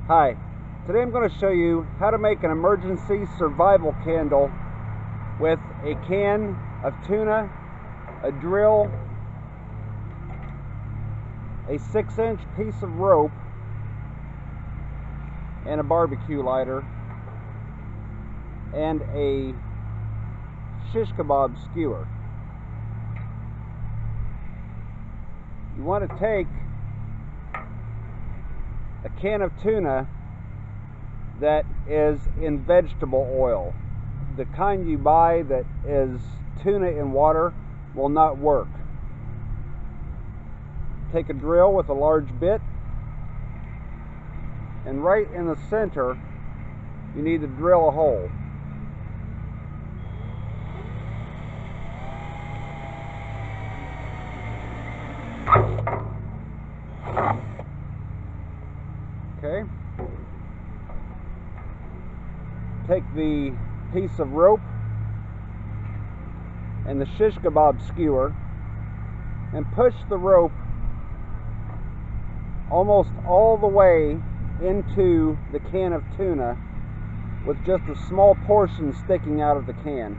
Hi, today I'm going to show you how to make an emergency survival candle with a can of tuna, a drill, a 6-inch piece of rope, and a barbecue lighter, and a shish kebab skewer. You want to take a can of tuna that is in vegetable oil. The kind you buy that is tuna in water will not work. Take a drill with a large bit, and right in the center you need to drill a hole. Okay. Take the piece of rope and the shish kebab skewer and push the rope almost all the way into the can of tuna with just a small portion sticking out of the can.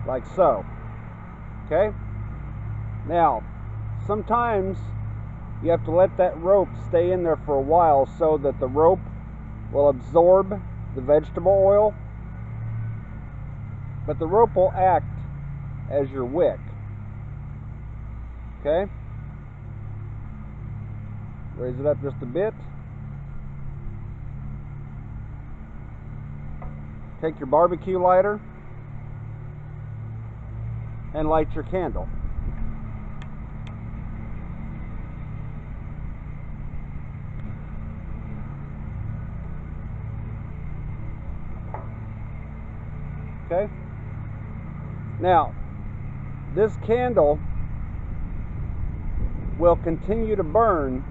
Like so. Okay? Now, sometimes you have to let that rope stay in there for a while so that the rope will absorb the vegetable oil, but the rope will act as your wick. Okay? Raise it up just a bit. Take your barbecue lighter and light your candle. Okay? Now, this candle will continue to burn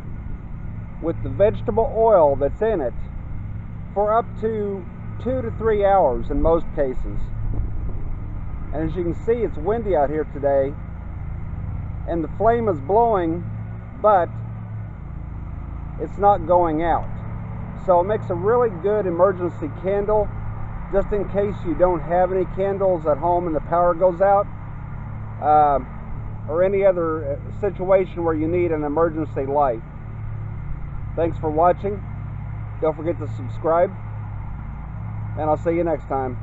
with the vegetable oil that's in it for up to 2 to 3 hours in most cases. And as you can see, it's windy out here today, and the flame is blowing, but it's not going out. So it makes a really good emergency candle, just in case you don't have any candles at home and the power goes out, or any other situation where you need an emergency light. Thanks for watching. Don't forget to subscribe, and I'll see you next time.